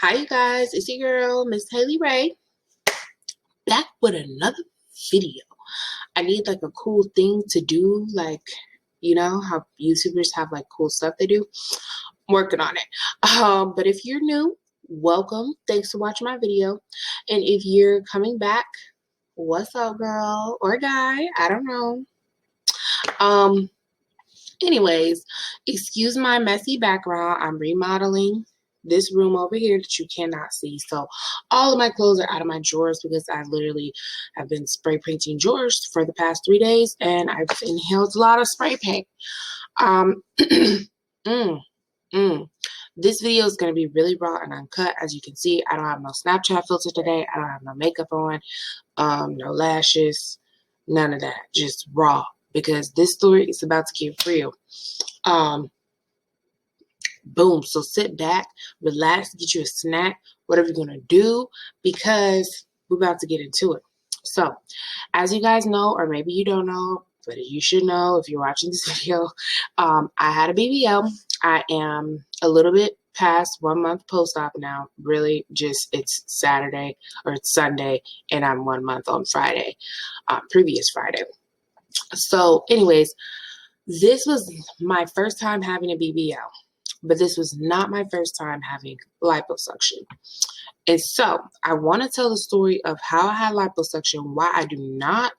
Hi, you guys. It's your girl, Miss Haley Ray, back with another video. I need like a cool thing to do, like, how YouTubers have like cool stuff they do. I'm working on it. But if you're new, welcome. Thanks for watching my video. And if you're coming back, what's up, girl or guy? I don't know. Um, Anyways, excuse my messy background. I'm remodeling this room over here that you cannot see. So all of my clothes are out of my drawers because I literally have been spray painting drawers for the past 3 days and I've inhaled a lot of spray paint. Um, mm, mm. This video is going to be really raw and uncut. As you can see, I don't have no Snapchat filter today. I don't have no makeup on, no lashes, none of that. Just raw because this story is about to get real. Boom. So sit back, relax, get you a snack, whatever you're going to do, because we're about to get into it. So, as you guys know, or maybe you don't know, but you should know if you're watching this video, I had a BBL. I am a little bit past 1 month post-op now. Really, just it's Saturday or it's Sunday, and I'm 1 month on Friday, previous Friday. So, anyways, this was my first time having a BBL. But this was not my first time having liposuction. And so I want to tell the story of how I had liposuction, why I do not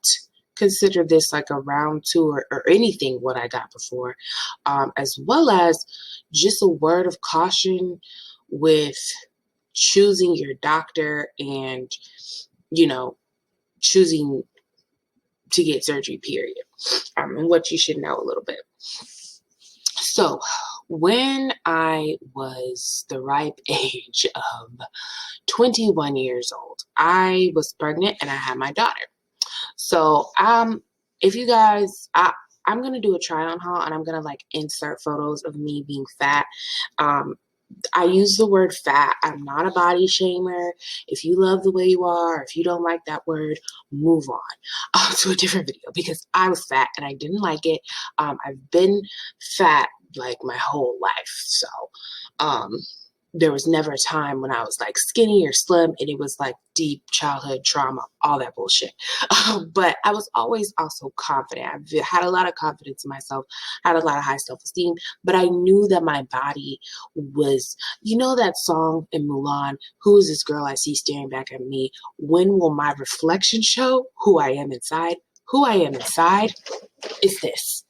consider this like a round two or anything what I got before, as well as just a word of caution with choosing your doctor and, choosing to get surgery, period, and what you should know a little bit. So, when I was the ripe age of 21 years old, I was pregnant and I had my daughter. So, if you guys, I'm going to do a try on haul and I'm going to like insert photos of me being fat. I use the word fat. I'm not a body shamer. If you love the way you are, if you don't like that word, move on to a different video because I was fat and I didn't like it. I've been fat like my whole life. So there was never a time when I was like skinny or slim and it was like deep childhood trauma, all that bullshit. But I was always also confident. I had a lot of confidence in myself, had a lot of high self-esteem, but I knew that my body was, that song in Mulan, who is this girl I see staring back at me? When will my reflection show who I am inside? Who I am inside is this.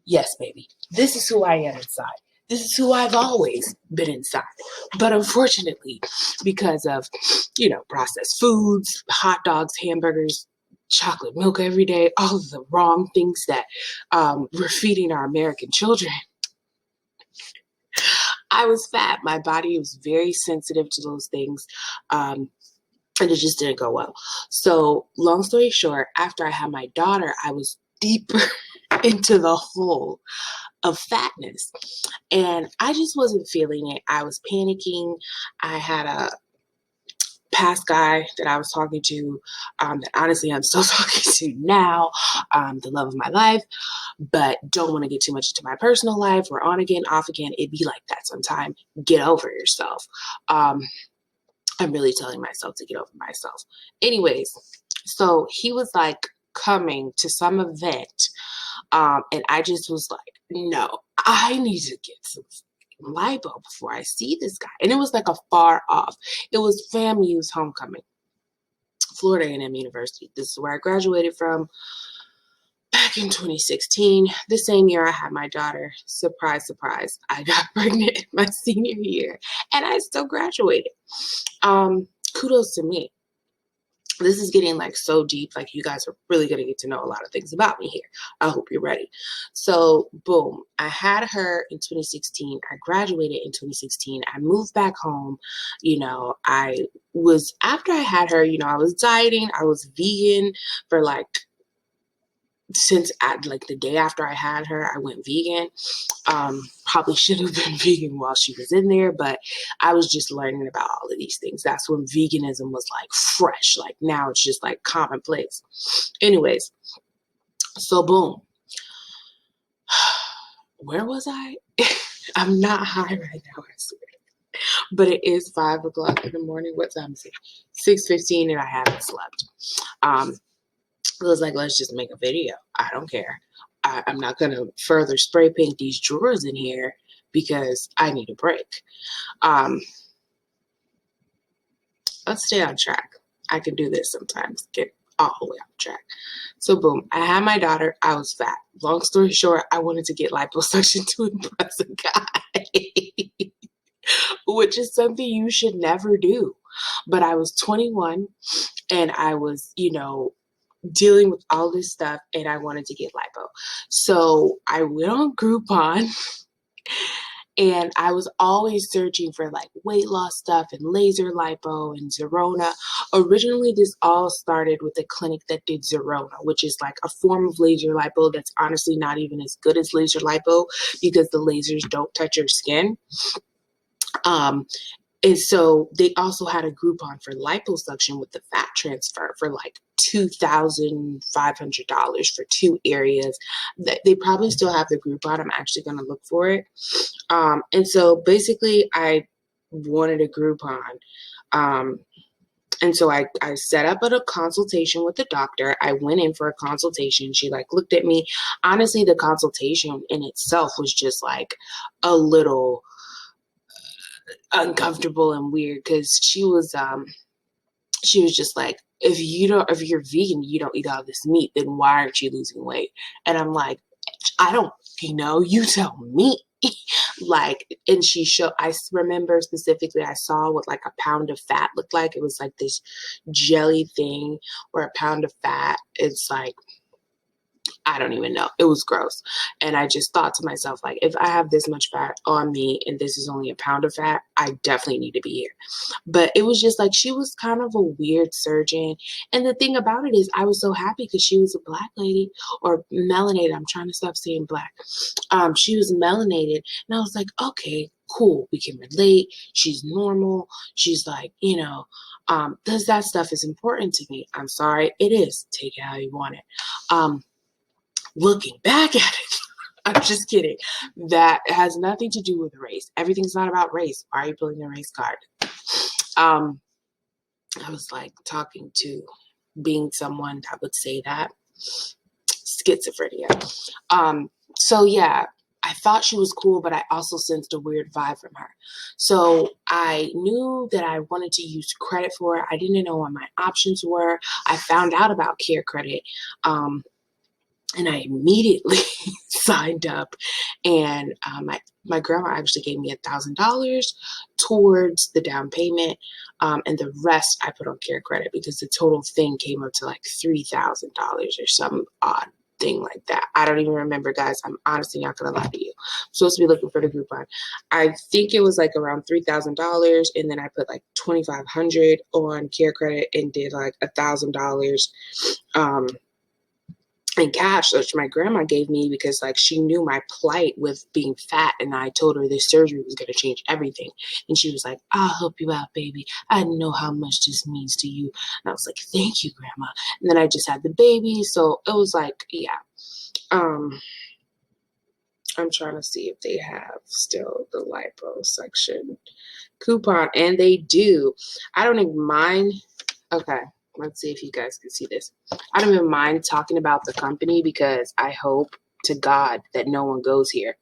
Yes, baby. This is who I am inside. This is who I've always been inside. But unfortunately, because of, processed foods, hot dogs, hamburgers, chocolate milk every day, all of the wrong things that we're feeding our American children, I was fat. My body was very sensitive to those things. And it just didn't go well. So long story short, after I had my daughter, I was deeper into the hole of fatness. And I just wasn't feeling it. I was panicking. I had a past guy that I was talking to that honestly I'm still talking to now, the love of my life, but don't want to get too much into my personal life. We're on again, off again. It'd be like that sometime. Get over yourself. I'm really telling myself to get over myself. Anyways, so he was like coming to some event, and I just was like, no, I need to get some lipo before I see this guy. And it was like a far off. It was FAMU's homecoming, Florida A&M University. This is where I graduated from back in 2016. The same year I had my daughter. Surprise, surprise. I got pregnant my senior year and I still graduated. Kudos to me. This is getting like so deep, like you guys are really going to get to know a lot of things about me here. I hope you're ready. So boom, I had her in 2016. I graduated in 2016. I moved back home. After I had her, I was dieting. I was vegan for like, since the day after I had her, I went vegan. Probably should have been vegan while she was in there, but I was just learning about all of these things. That's when veganism was like fresh. Like now it's just like commonplace. Anyways, so boom. Where was I? I'm not high right now, I swear. But it is 5 o'clock in the morning. What time is it? 6:15, and I haven't slept. Um, I was like, let's just make a video. I don't care. I'm not gonna further spray paint these drawers in here because I need a break. Um, let's stay on track. I can do this sometimes. Get all the way off track. So boom, I had my daughter. I was fat. Long story short, I wanted to get liposuction to impress a guy, which is something you should never do. But I was 21 and I was, dealing with all this stuff and I wanted to get lipo. So I went on Groupon and I was always searching for like weight loss stuff and laser lipo and Zerona. Originally, this all started with a clinic that did Zerona, which is like a form of laser lipo that's honestly not even as good as laser lipo because the lasers don't touch your skin. And so they also had a Groupon for liposuction with the fat transfer for like $2,500 for 2 areas. They probably still have the Groupon. I'm actually going to look for it. And so basically I wanted a Groupon. And so I set up a consultation with the doctor. I went in for a consultation. She like looked at me. Honestly, the consultation in itself was just like a little uncomfortable and weird because she was just like, if you're vegan, you don't eat all this meat, then why aren't you losing weight? And I'm like, I don't, you tell me. Like, and I remember specifically, I saw what like a pound of fat looked like. It was like this jelly thing or a pound of fat. It's like, I don't even know. It was gross. And I just thought to myself, like, if I have this much fat on me and this is only a pound of fat, I definitely need to be here. But it was just like, she was kind of a weird surgeon. And the thing about it is, I was so happy because she was a black lady or melanated. I'm trying to stop saying black. She was melanated. And I was like, okay, cool. We can relate. She's normal. She's like, does that stuff is important to me. I'm sorry. It is. Take it how you want it. Looking back at it, I'm just kidding. That has nothing to do with race. Everything's not about race. Why are you pulling the race card? I was like talking to being someone that would say that. Schizophrenia. So yeah, I thought she was cool, but I also sensed a weird vibe from her. So I knew that I wanted to use credit for it. I didn't know what my options were. I found out about Care Credit. And I immediately signed up, and my grandma actually gave me $1,000 towards the down payment, and the rest I put on Care Credit because the total thing came up to like $3,000 or some odd thing like that. I don't even remember, guys. I'm honestly not gonna lie to you. I'm supposed to be looking for the Groupon. I think it was like around $3,000, and then I put like $2,500 on Care Credit and did like $1,000. In cash, which my grandma gave me because like she knew my plight with being fat, and I told her this surgery was going to change everything, and she was like, I'll help you out, baby. I know how much this means to you. And I was like, thank you, grandma. And then I just had the baby, so it was like, yeah. I'm trying to see if they have still the liposuction coupon, and they do. I don't even mind. Okay, let's see if you guys can see this. I don't even mind talking about the company because I hope to God that no one goes here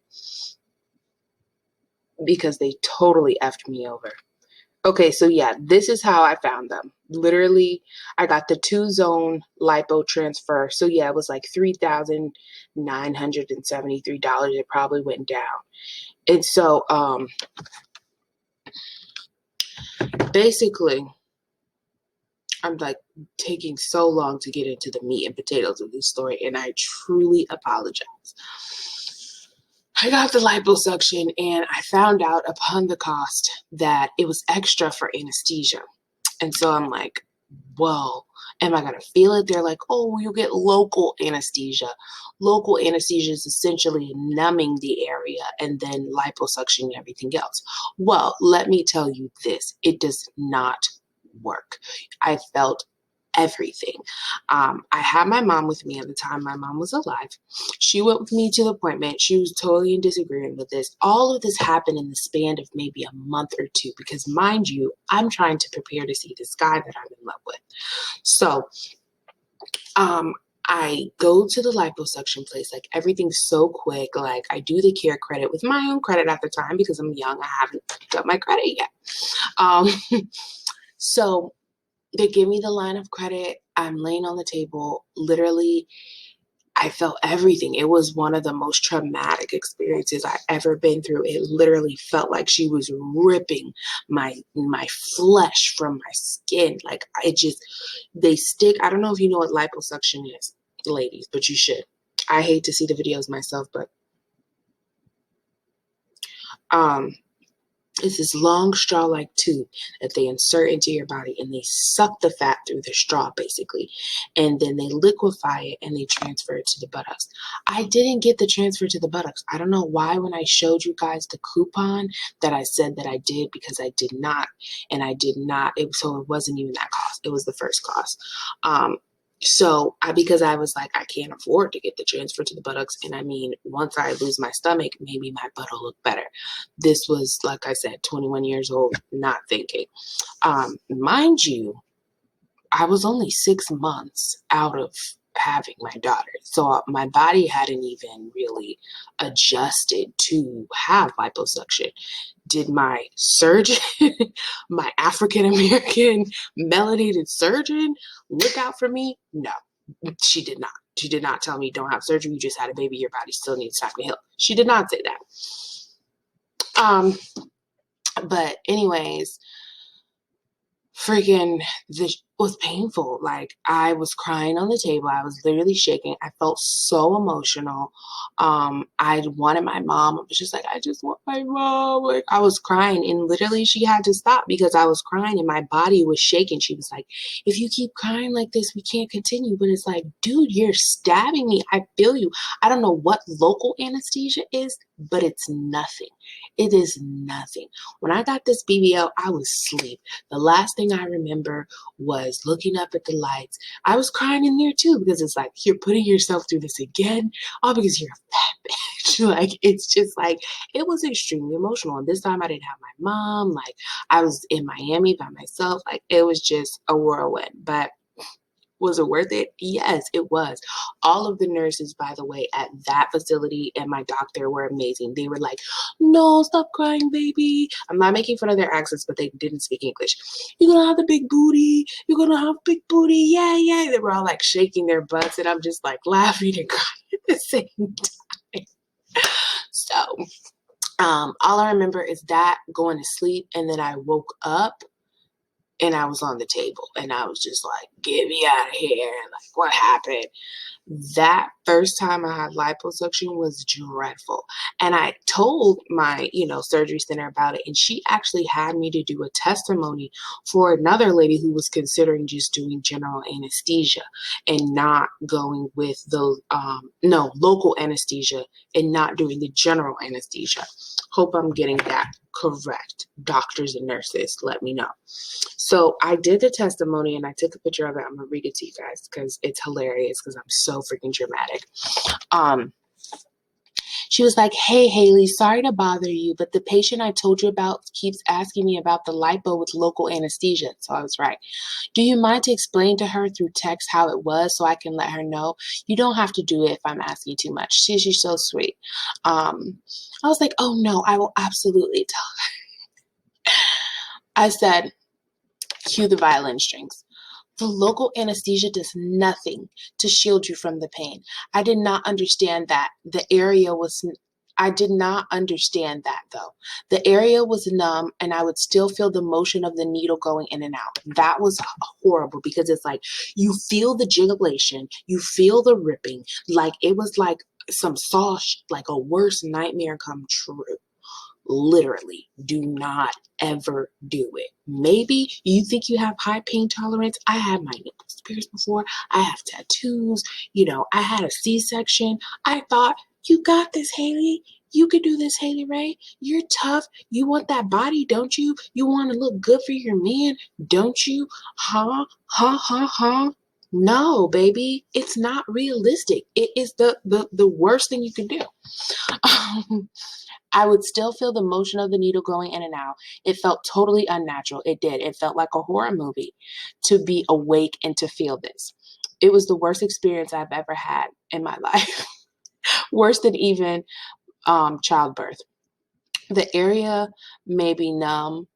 because they totally effed me over. Okay, so yeah, this is how I found them. Literally, I got the 2-zone lipo transfer. So yeah, it was like $3,973. It probably went down. And so basically, I'm like taking so long to get into the meat and potatoes of this story, and I truly apologize. I got the liposuction, and I found out upon the cost that it was extra for anesthesia. And so I'm like, whoa, am I going to feel it? They're like, oh, you get local anesthesia. Local anesthesia is essentially numbing the area and then liposuction and everything else. Well, let me tell you this. It does not work. I felt everything. I had my mom with me at the time. My mom was alive. She went with me to the appointment. She was totally in disagreement with this. All of this happened in the span of maybe a month or two because, mind you, I'm trying to prepare to see this guy that I'm in love with. So, I go to the liposuction place, like everything's so quick. Like I do the care credit with my own credit at the time because I'm young. I haven't picked up my credit yet. Um, so they give me the line of credit. I'm laying on the table. Literally, I felt everything. It was one of the most traumatic experiences I've ever been through. It literally felt like she was ripping my flesh from my skin. Like it just, they stick. I don't know if you know what liposuction is, ladies, but you should. I hate to see the videos myself, but um it's this long straw-like tube that they insert into your body and they suck the fat through the straw basically. And then they liquefy it and they transfer it to the buttocks. I didn't get the transfer to the buttocks. I don't know why when I showed you guys the coupon that I said that I did, because I did not. And I did not. So it wasn't even that cost. It was the first cost. Because I was like, I can't afford to get the transfer to the buttocks. And I mean, once I lose my stomach, maybe my butt will look better. This was, like I said, 21 years old, not thinking. Mind you, I was only 6 months out of having my daughter. So my body hadn't even really adjusted to have liposuction. Did my surgeon, my African American melanated surgeon, look out for me? No, she did not. She did not tell me don't have surgery. You just had a baby. Your body still needs time to heal. She did not say that. But anyways, freaking this was painful. Like I was crying on the table. I was literally shaking. I felt so emotional. I wanted my mom. I was just like, I just want my mom. Like I was crying and literally she had to stop because I was crying and my body was shaking. She was like, if you keep crying like this, we can't continue. But it's like, dude, you're stabbing me. I feel you. I don't know what local anesthesia is, but it's nothing. It is nothing. When I got this BBL, I was asleep. The last thing I remember was looking up at the lights. I was crying in there too because it's like, you're putting yourself through this again, all because you're a fat bitch. Like, it's just like, it was extremely emotional. And this time I didn't have my mom. Like, I was in Miami by myself. Like, it was just a whirlwind. But was it worth it? Yes, it was. All of the nurses, by the way, at that facility and my doctor were amazing. They were like, no, stop crying, baby. I'm not making fun of their accents, but they didn't speak English. You're going to have the big booty. You're going to have big booty. Yeah, yeah. They were all like shaking their butts, and I'm just like laughing and crying at the same time. So, all I remember is that going to sleep, and then I woke up and I was on the table and I was just like, get me out of here. Like, what happened? That first time I had liposuction was dreadful. And I told my, surgery center about it. And she actually had me to do a testimony for another lady who was considering just doing general anesthesia and not going with the, local anesthesia and not doing the general anesthesia. Hope I'm getting that correct. Doctors and nurses, let me know. So I did the testimony and I took a picture of it. I'm gonna read it to you guys because it's hilarious because I'm so freaking dramatic. She was like, hey, Haley, sorry to bother you, but the patient I told you about keeps asking me about the lipo with local anesthesia. So I was right. Do you mind to explain to her through text how it was so I can let her know? You don't have to do it if I'm asking too much. She's so sweet. I was like, oh no, I will absolutely tell her. I said, cue the violin strings. The local anesthesia does nothing to shield you from the pain. I did not understand that. I did not understand that though. The area was numb and I would still feel the motion of the needle going in and out. That was horrible because it's like you feel the jigulation, you feel the ripping, like it was like some like a worse nightmare come true. Literally, do not ever do it. Maybe you think you have high pain tolerance. I had my nipples pierced before. I have tattoos. I had a C-section. I thought, you got this, Haley. You could do this, Haley Ray. You're tough. You want that body, don't you? You want to look good for your man, don't you? Huh? Huh? Huh? Huh? No, baby. It's not realistic. It is the worst thing you can do. I would still feel the motion of the needle going in and out. It felt totally unnatural. It did. It felt like a horror movie to be awake and to feel this. It was the worst experience I've ever had in my life. Worse than even childbirth. The area may be numb,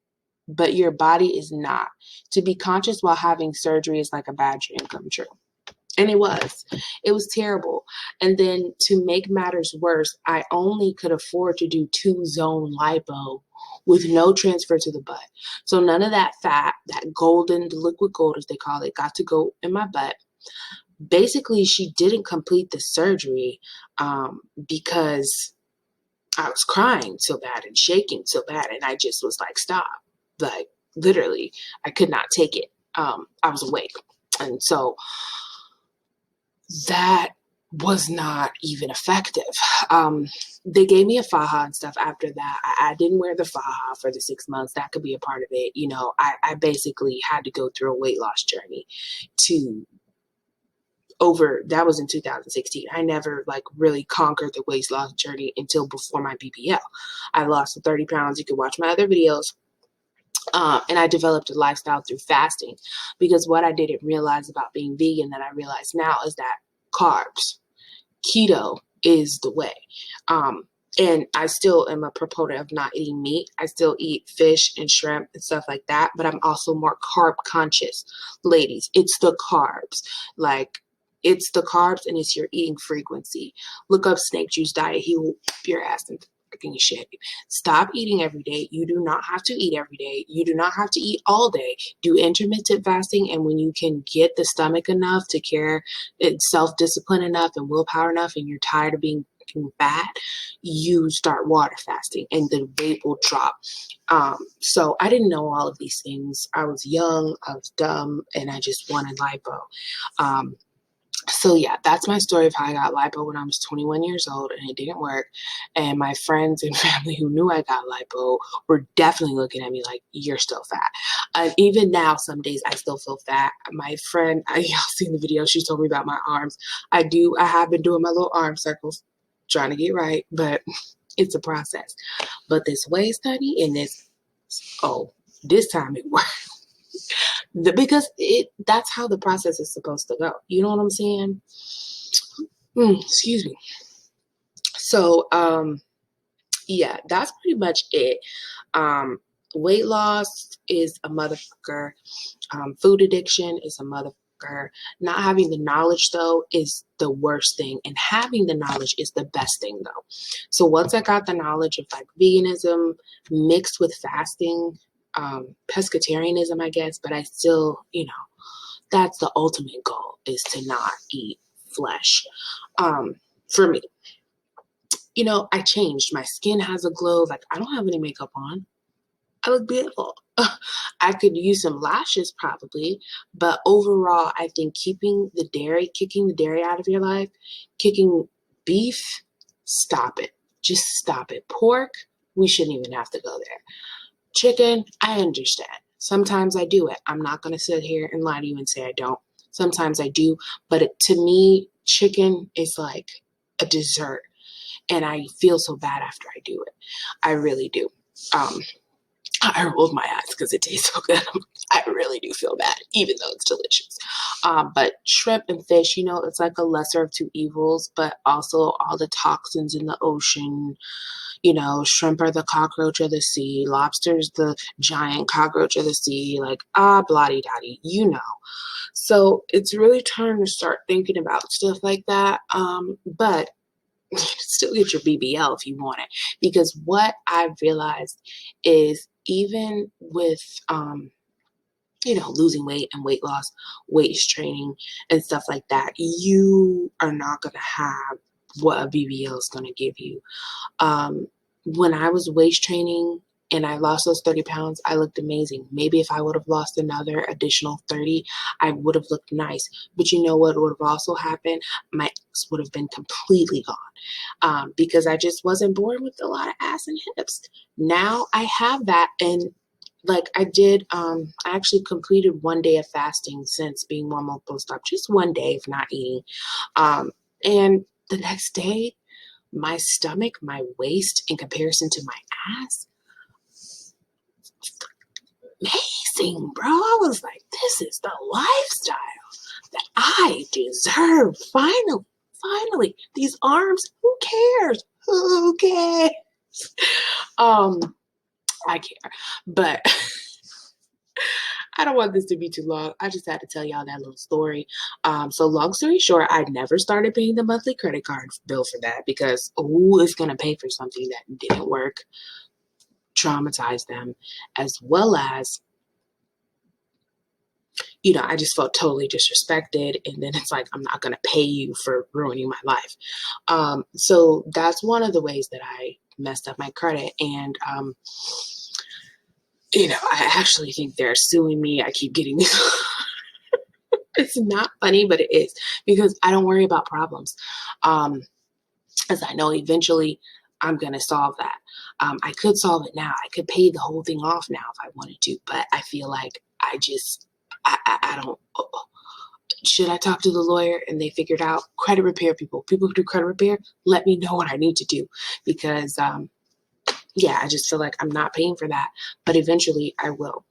but your body is not. To be conscious while having surgery is like a bad dream come true. And it was terrible. And then to make matters worse, I only could afford to do 2-zone lipo with no transfer to the butt. So none of that fat, that golden, the liquid gold as they call it, got to go in my butt. Basically, she didn't complete the surgery because I was crying so bad and shaking so bad. And I just was like, stop. Like, literally, I could not take it. I was awake. And so that was not even effective. They gave me a faja and stuff after that. I didn't wear the faja for the 6 months. That could be a part of it. You know, I basically had to go through a weight loss journey that was in 2016. I never like really conquered the weight loss journey until before my BBL. I lost 30 pounds. You can watch my other videos. And I developed a lifestyle through fasting, because what I didn't realize about being vegan that I realize now is that carbs, keto is the way. And I still am a proponent of not eating meat. I still eat fish and shrimp and stuff like that, but I'm also more carb conscious. Ladies, it's the carbs. Like, it's the carbs and it's your eating frequency. Look up snake juice diet. He will whip your ass in freaking shit. Stop eating every day. You do not have to eat every day. You do not have to eat all day. Do intermittent fasting, and when you can get the stomach enough to care, self-discipline enough and willpower enough, and you're tired of being fat, you start water fasting and the weight will drop. So I didn't know all of these things. I was young, I was dumb, and I just wanted lipo. So yeah, that's my story of how I got lipo when I was 21 years old and it didn't work. And my friends and family who knew I got lipo were definitely looking at me like, you're still fat. Even now, some days I still feel fat. My friend, y'all seen the video, she told me about my arms. I have been doing my little arm circles, trying to get right, but it's a process. But this waist, honey, and this time it worked. Because that's how the process is supposed to go. You know what I'm saying? Excuse me. So, yeah, that's pretty much it. Weight loss is a motherfucker. Food addiction is a motherfucker. Not having the knowledge, though, is the worst thing. And having the knowledge is the best thing, though. So once I got the knowledge of like veganism mixed with fasting, pescatarianism, I guess, but I still, that's the ultimate goal, is to not eat flesh. For me, I changed. My skin has a glow. Like, I don't have any makeup on. I look beautiful. I could use some lashes probably, but overall, I think kicking the dairy out of your life, kicking beef, stop it. Just stop it. Pork, we shouldn't even have to go there. Chicken, I understand. Sometimes I do it. I'm not going to sit here and lie to you and say I don't. Sometimes I do, but to me, chicken is like a dessert, and I feel so bad after I do it. I really do. I rolled my eyes because it tastes so good. I really do feel bad, even though it's delicious. But shrimp and fish, it's like a lesser of two evils, but also all the toxins in the ocean. Shrimp are the cockroach of the sea. Lobster's the giant cockroach of the sea. Like, blah-de-da-de, So it's really time to start thinking about stuff like that. But still get your BBL if you want it. Because what I've realized is, even with, losing weight and weight loss, waist training and stuff like that, you are not going to have what a BBL is going to give you. When I was waist training, and I lost those 30 pounds, I looked amazing. Maybe if I would have lost another additional 30, I would have looked nice. But you know what would have also happened? My ex would have been completely gone, because I just wasn't born with a lot of ass and hips. Now I have that, and like I did, I actually completed 1 day of fasting since being normal post-op, just 1 day of not eating. And the next day, my stomach, my waist in comparison to my ass, amazing, bro. I was like, this is the lifestyle that I deserve. Finally, these arms, who cares? Who cares? I care, but I don't want this to be too long. I just had to tell y'all that little story. So long story short, I never started paying the monthly credit card bill for that because who is going to pay for something that didn't work, traumatize them, as well as, I just felt totally disrespected. And then it's like, I'm not going to pay you for ruining my life. So that's one of the ways that I messed up my credit. And, I actually think they're suing me. I keep getting this. It's not funny, but it is, because I don't worry about problems. As I know eventually I'm going to solve that. I could solve it now. I could pay the whole thing off now if I wanted to, but I feel like I don't. Should I talk to the lawyer and they figured out credit repair people who do credit repair? Let me know what I need to do, because, I just feel like I'm not paying for that, but eventually I will.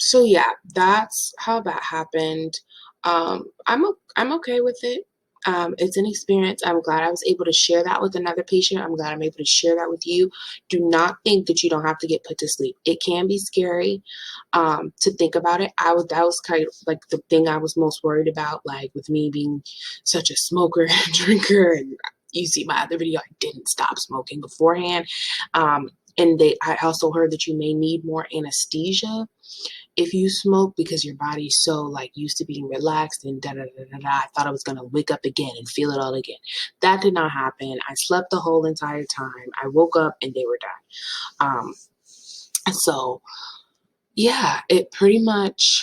So yeah, that's how that happened. I'm okay with it. It's an experience. I'm glad I was able to share that with another patient. I'm glad I'm able to share that with you. Do not think that you don't have to get put to sleep. It can be scary, to think about it. That was kind of like the thing I was most worried about, like with me being such a smoker and drinker. And you see my other video, I didn't stop smoking beforehand. I also heard that you may need more anesthesia if you smoke, because your body's so like used to being relaxed and da da da da da. I thought I was gonna wake up again and feel it all again. That did not happen. I slept the whole entire time. I woke up and they were done. So yeah, it pretty much,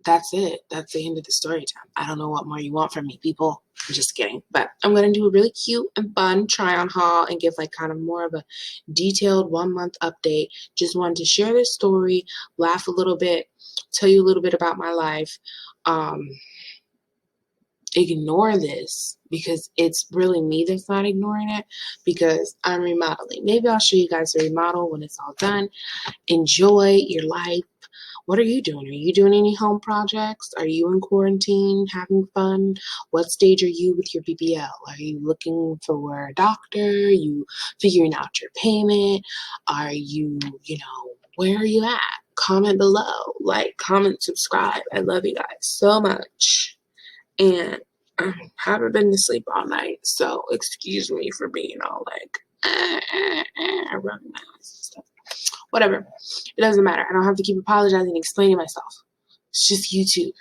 that's it. That's the end of the story time. I don't know what more you want from me, people. I'm just kidding. But I'm going to do a really cute and fun try on haul and give like kind of more of a detailed 1 month update. Just wanted to share this story, laugh a little bit, tell you a little bit about my life. Ignore this because it's really me that's not ignoring it, because I'm remodeling. Maybe I'll show you guys the remodel when it's all done. Enjoy your life. What are you doing? Are you doing any home projects? Are you in quarantine, having fun? What stage are you with your BBL? Are you looking for a doctor? Are you figuring out your payment? Are you, where are you at? Comment below. Like, comment, subscribe. I love you guys so much. And I haven't been to sleep all night, so excuse me for being all like, rubbing my eyes and stuff. Whatever. It doesn't matter. I don't have to keep apologizing and explaining myself. It's just YouTube.